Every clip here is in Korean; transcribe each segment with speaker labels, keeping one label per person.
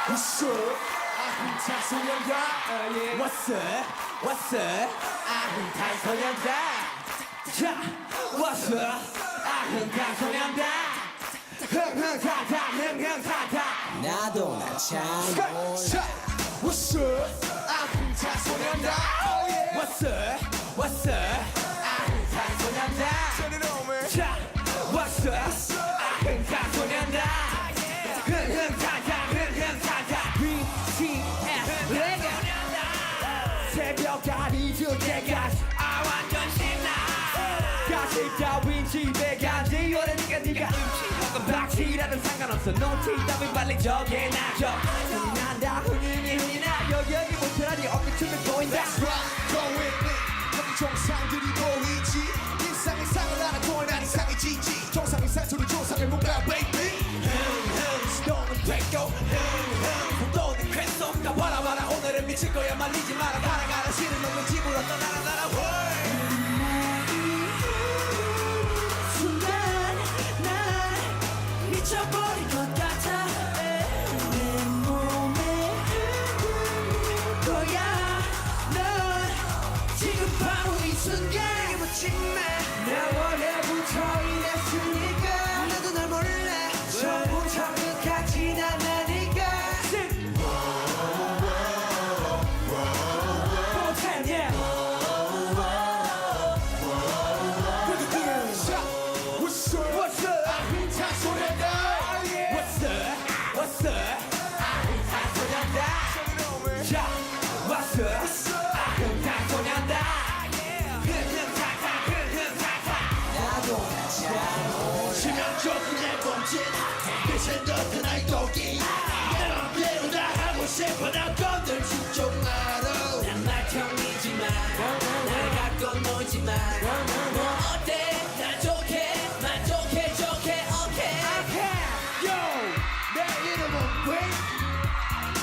Speaker 1: What's up? 아흥찬 소년단. What's up? What's up? 아흥찬 소년단. 자, What's up? 아흥찬 소년단. 흥흥타타 흥흥타타.
Speaker 2: 나도 나 참 몰라.
Speaker 1: What's up? 아흥찬 소년단. What's up? What's up? 아흥찬 소년단. 자, What's up? 아흥찬 소년단. 흥흥타타 흥흥타타. BTS 레게. 새벽까지 줄 때까지 완전 신나. 가식 따윈 집에 가지. 오래니까 네가 음식 박치라든 상관없어. 노티 따윈 빨리 정해놔줘. 흥이 난다 흥이 나. 여기 못하니 어깨춤을 보인다.
Speaker 3: That's right, go with me. 여기 정상들이 보이지. 일상의 상을 하나 더난 이상해지지. 정상의 산소를 조상의 뭔가 baby.
Speaker 1: 시동은 됐고 속도는 쾌속. 나 봐라 오늘은 미칠 거야. 말리지 마라. 가라 싫은 놈은 집으로 떠나라.
Speaker 2: 순간 난 미쳐버릴 것 같아. 내 몸에 흐르는 거야. 넌 지금 바로 이 순간 이게 멋진
Speaker 1: 내 원래부터 이랬으니까.
Speaker 2: 나도 널 몰라. 처음부터 끝까지 난 나니까.
Speaker 1: 못했냐.
Speaker 3: What's up?
Speaker 1: What's up?
Speaker 3: 아흥찬 소년단.
Speaker 1: What's up? What's up? 아흥찬 소년단. 자, What's up? 아흥찬 소년단. 흥흥타타.
Speaker 2: 나도 나 참 몰라.
Speaker 3: 치명적인 내 범죄. 대신 너는 나의 독이. 내 맘대로 다 하고 싶어. 난 건들지 좀 알아.
Speaker 2: 난 말형이지만 날 갖고 놀지만 뭐 어때 난 좋게 만족해 좋게 오케이.
Speaker 1: Yo, 내 이름은 윙.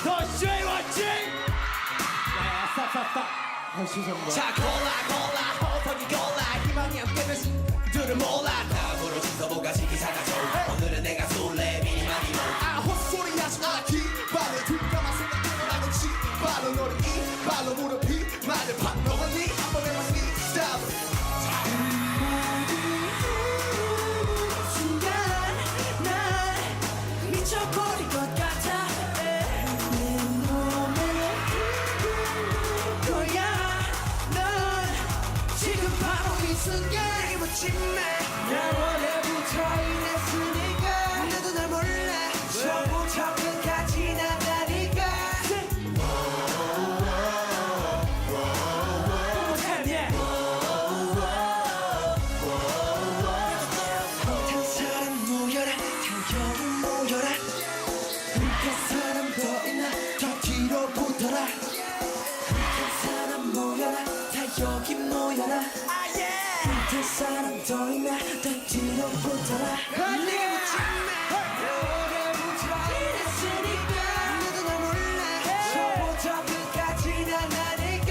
Speaker 1: 더 쉬웠지? 야야, stop.
Speaker 2: 자 골라 호석이 골라 희망이 안 깨면 줄을 몰라. 다음으로 지서보가 시기사가 줘. 오늘은 내가 쏠래 미니마니
Speaker 3: 아 헛소리 하지 마. 기발로 뒷감아 생각하면 나도 지발로 너를 이발로 무릎이 말을 팍 넘었니 한 번에만 네 스타일.
Speaker 2: 순간 난 미쳐버릴 것 같아. 내 몸에 흐르는 거야. 넌 지금 바로 이 순간 이게 멋진
Speaker 1: 내 원래부터
Speaker 2: 이랬으니까. 나도 널 몰라. 처음부터 끝까지 난 나니까.
Speaker 1: 못했냐.
Speaker 2: 못한 사람 모여라. 타격이 모여라.
Speaker 3: 그 사람 더 있나 더 뒤로 붙어라.
Speaker 2: 못한 사람 모여라. 타격이 모여라. 못한 사람 더 있나 더 뒤로 붙어라. 네가 오래부터 이랬으니까. 나도 널 몰라. 처음부터 끝까지 난 나니까.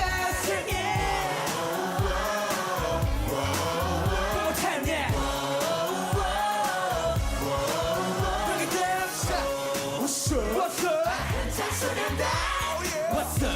Speaker 1: 못했냐.
Speaker 3: What's up?
Speaker 1: What's up?
Speaker 2: 잔소리한다.
Speaker 1: What's up?